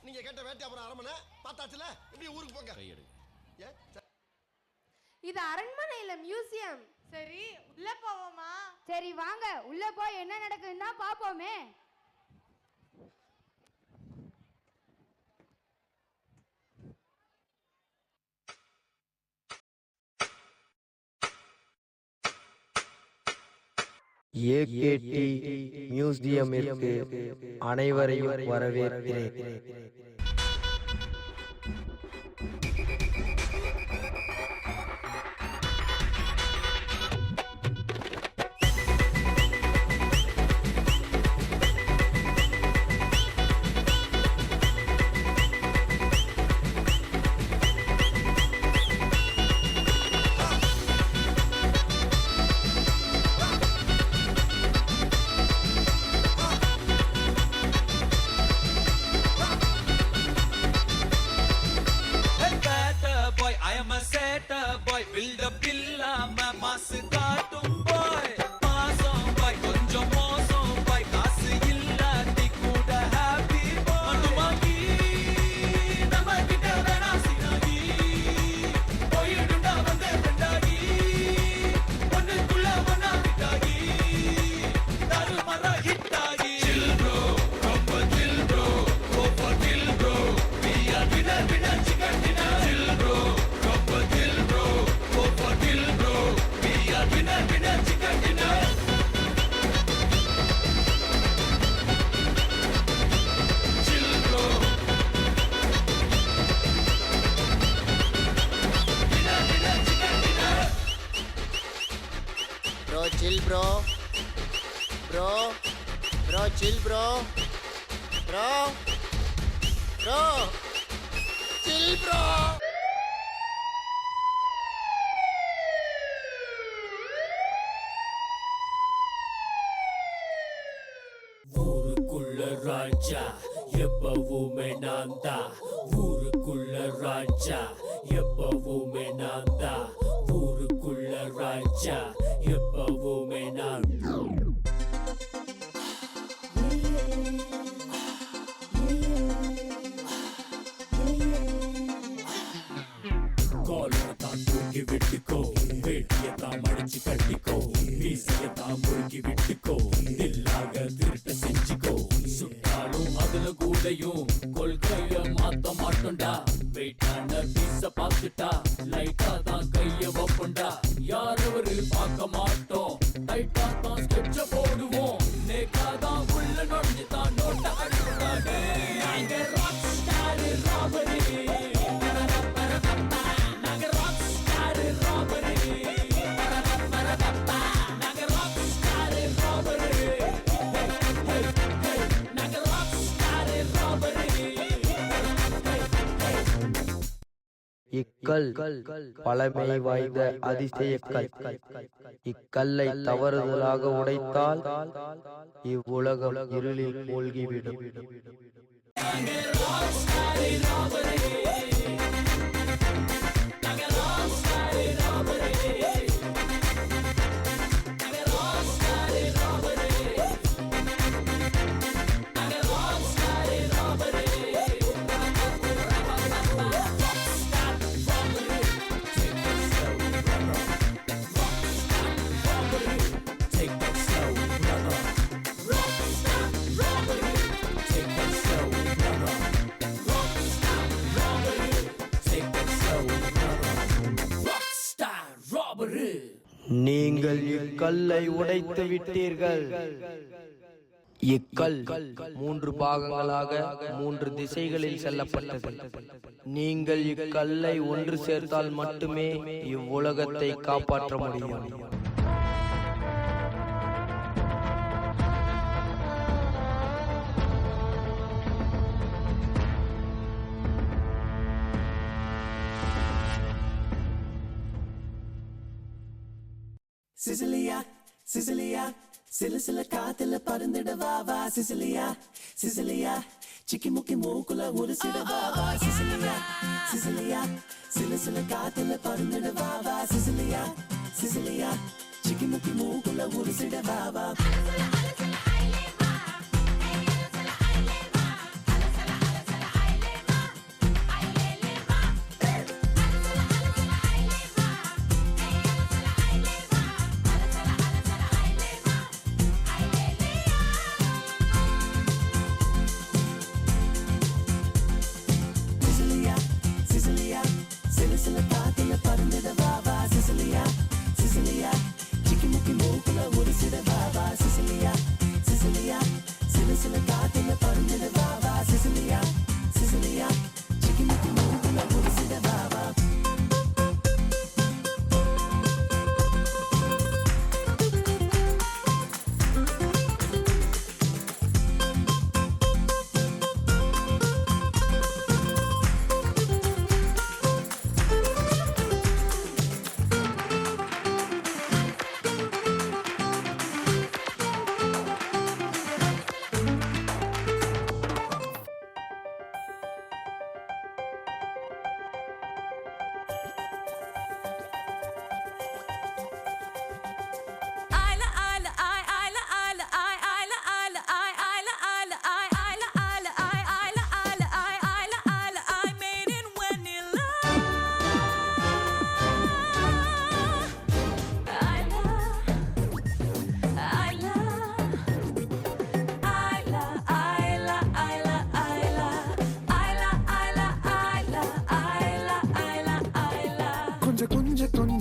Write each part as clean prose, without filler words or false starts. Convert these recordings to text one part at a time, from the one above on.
நீங்க கேட்ட வேட்டை அப்புறம் அரமனை பார்த்தாச்சுல, இப்படி ஊருக்கு போங்க. இது அரண்மனை இல்ல, மியூசியம். சரி உள்ள போவோமா? சரி வாங்க உள்ள போய் என்ன நடக்குதுன்னா பாப்போமே. ஏகேடி மியூசியமிற்கு அனைவரையும் வரவேற்கிறேன். Chill bro, chill bro, chill bro. ஊருக்குள்ள ராஜா எப்பவுமே நான் தான். ஊருக்குள்ள ராஜா எப்பவுமே நான் தான். ஊருக்குள்ள ராஜா எப்பவுமே நான். காலத்தான் தூக்கி விட்டுக்கோ, வேட்டியத்தான் மடிச்சு கட்டிக்கோ, வீசியத்தான் முறுக்கி விட்டுக்கோ, இல்லாக திருட்ட செஞ்சுக்கோ. சுட்டாலும் அதுல கூடையும் கொள்கைய மாத்த மாட்டோண்டா. வெயிட்டான பீச பார்த்துட்டா லைட்டா தான் கைய வைப்போண்டா. யாரவரு பார்க்க மாட்டோம், டைட்டா தான் ஸ்கெட்ச போடுவோம். நேக்கா தான் உள்ள நொழிஞ்சு தான் நோட்ட அழுவாடே. நாங்க ராக் ஸ்டார் ராபரி, நாங்க ராக் ஸ்டார் ராபரி, நாங்க ராக் ஸ்டார் ராபரி, நாங்க ராக் ஸ்டார் ராபரி. இக்கல் பழமை வாய்ந்த அதிசய கல். இக்கல்லை தவறுதலாக உடைத்தால் இவ்வுலகம் இருளில் மூழ்கிவிடும். நீங்கள் இக்கல்லை உடைத்து விட்டீர்கள். இக்கல் 3 பாகங்களாக 3 திசைகளில் செல்லப்பட்டது. நீங்கள் இக்கல்லை ஒன்று சேர்த்தால் மட்டுமே இவ்வுலகத்தை காப்பாற்ற முடியும். சிசிலியா சிசிலியா சில சில காத்துல பறந்துடவா வா. சிசிலியா சிசிலியா சிக்கி முக்கி மூக்குல ஒரு சிடவா வா. சிசிலியா சிசிலியா சில சில காத்துல பறந்துடவா வா. சிசிலியா சிசிலியா சிக்கி முக்கி மூக்குல ஒரு சிடவா வா.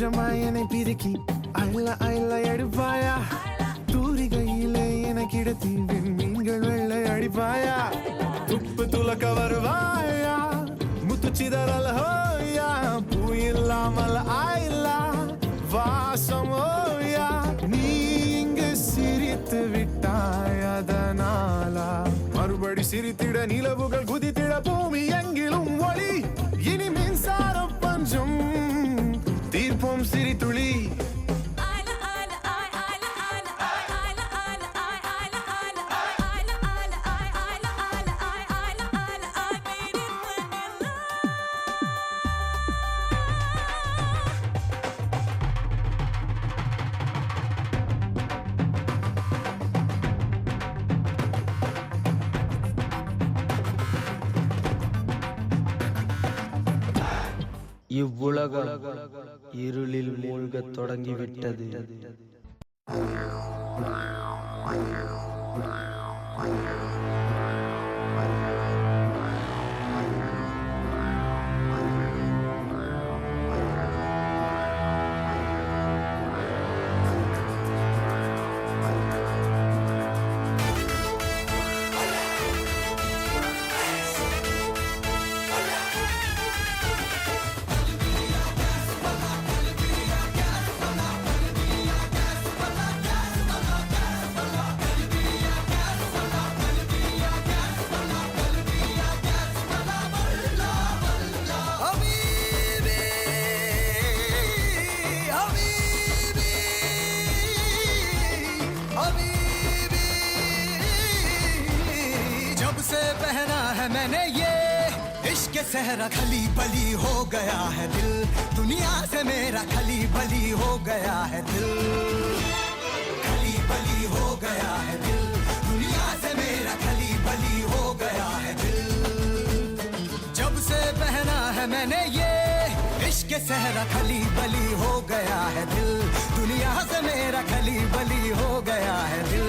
கொஞ்சமா என்னை பிரிக்கி அள்ள அள்ள எடுப்பாயா தூரிகையிலே என கிடத்தி மீன்கள் வெள்ளை அடிப்பாயா துப்பு துலக்க வருவாயா முத்து சிதறல் ஹோயா பூ இல்லாமல் ஆயில்லா வாசம் ஓயா நீ இங்கு சிரித்து விட்டாய் அதனாலா மறுபடி சிரித்திட நிலவுகள் குதித்திட பூமி எங்கிலும் ஒளி இனி மின்சார பஞ்சம் தீர்ப்போம் சிரித்துளி இவ்வுலகம் இருளில் மூழ்கத் தொடங்கிவிட்டது. मैंने ये इश्क सहरा खली बली हो गया है दिल दुनिया से मेरा खली बली हो गया है दिल खली बली हो गया है दिल दुनिया से मेरा खली बली हो गया है दिल जब से पहना है मैंने ये इश्क सहरा खली बली हो गया है दिल दुनिया से मेरा खली बली हो गया है दिल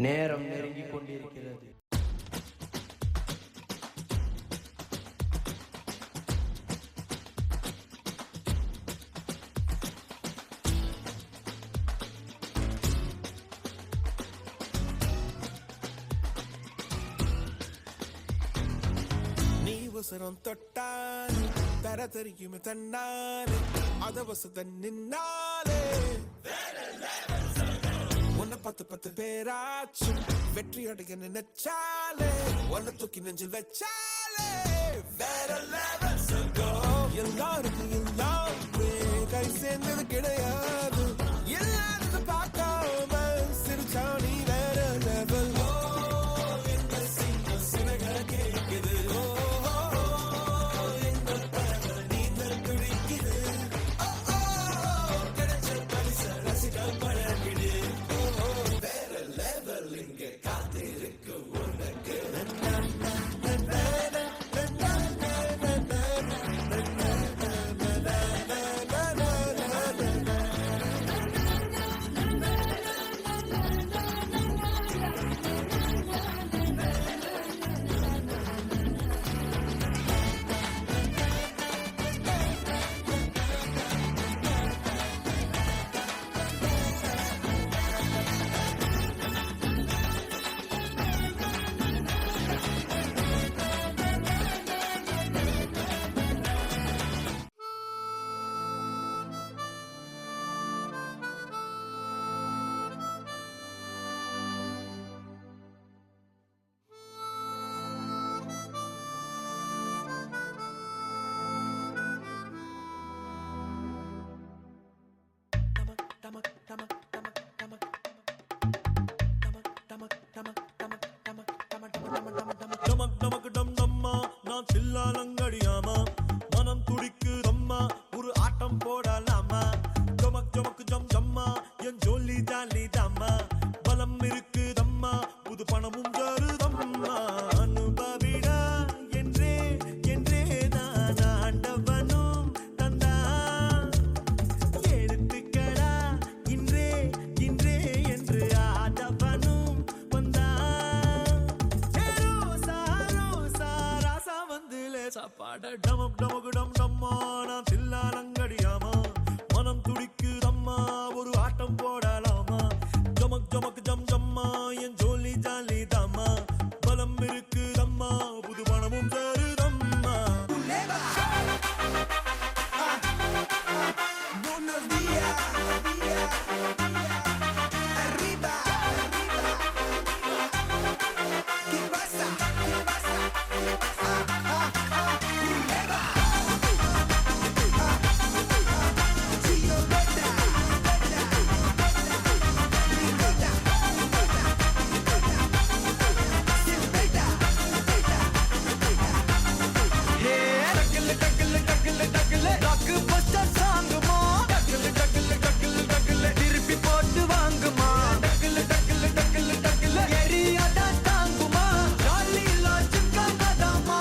நேரம் நெருங்கிக் கொண்டிருக்கிறது. நீ உசரம் தொட்டாலே தர தெரியுமே தன்னாலே அத வசத நின்னாலே உன்னை 10 பேராச்சும் வெற்றி அடைய நினைச்சாலே உன்னை தூக்கி நெஞ்சில் வச்சாலே வேற லெவல் எல்லாருக்கும் எல்லாமே கை சேர்ந்தது கிடையாது சாப்பாட டமக் டமக்கு டம் டம்மா நான் தில்லாலங்கடியாமா மனம் துடிக்குதம்மா ஒரு ஆட்டம் போடலாமா ஜமக் ஜமக் ஜம் ஜம்மா என் ஜோலி ஜாலி தாமா பலம் இருக்குதம்மா புது பணமும் தருதம்மா Buenos días. Arriba. ¿Qué pasa? Chillo beta. திருப்பி போட்டு வாங்குமா எரியாதா தாங்குமா ஜாலிலா சிக்கங்கதாமா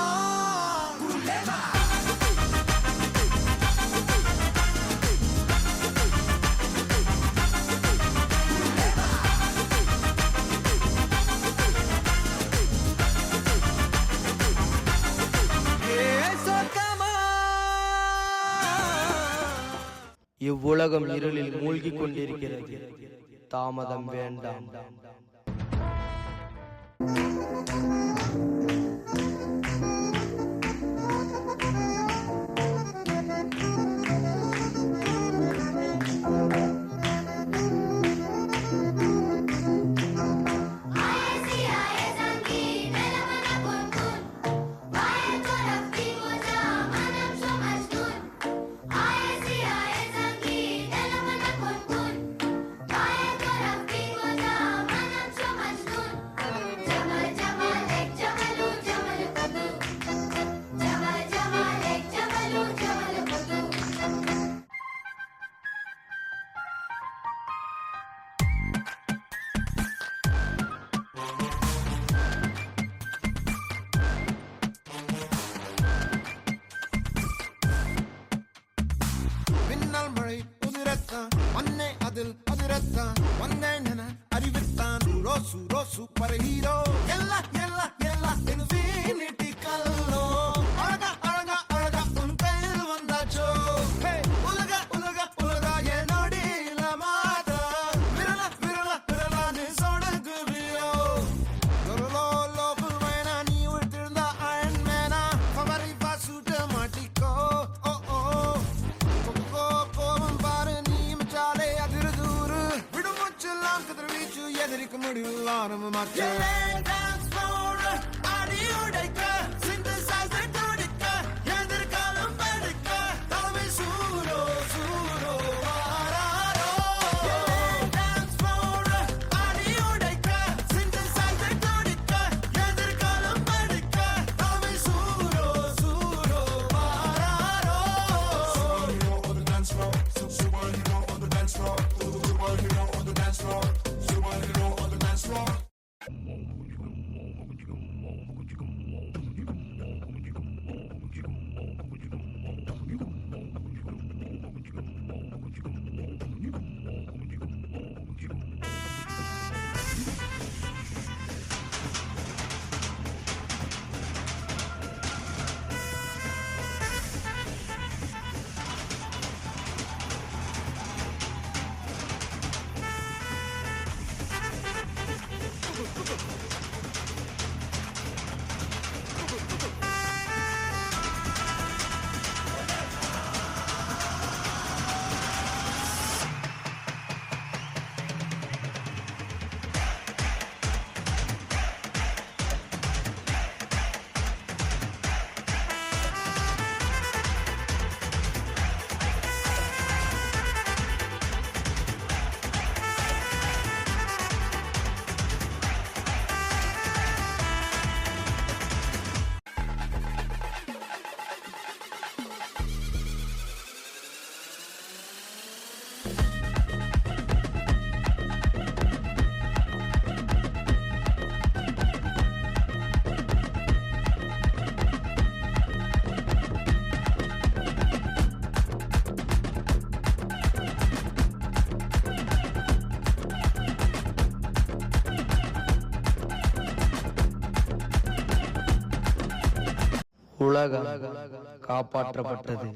இவ்வுலகம் இருளில் மூழ்கிக் கொண்டிருக்கிறது. தாமதம் வேண்டாம். மின்னல் மழை உதிரத்தான் மண்ணே அதில் அதிரத்தான் வந்தேன் என அறிவித்தான் ரோசு ரோசு பர ஹீரோ எல்லாம் எல்லாம் எல்லாம் இன்ஃபினிட்டி கல்லோ அழகா அழகா அழகா உன் கையில் வந்தாச்சோ உலக உலக உலகா என்னோடில மாத விரல விரல விரலான்னு சொடுக்குவியோ லோ லோக்கல் வேணா நீ விழுத்திருந்தா அயன் மேனா பவரி பாசுட்ட மாட்டிக்கோ ஓ ஓ கோபம் பாரு நீ மச்சாலே அதிர்தூரு விடுமுச்செல்லாம் கதிர்வீச்சு எதிரிக்க முடியல நம்ம மக்கள் அடி உடைக்க சிந்தசைசர் துடிக்க எதிர்காலம் படுக்க தலைமை சூரோ சூரோ வாராரோ அடி உடைக்க சிந்தசைசர் துடிக்க எதிர்காலம் படுக்க தலைமை சூரோ சூரோ வாராரோ superhero on the dance floor superhero on the dance floor superhero on the dance floor superhero on the dance floor உலகம் காப்பாற்றப்பட்டது.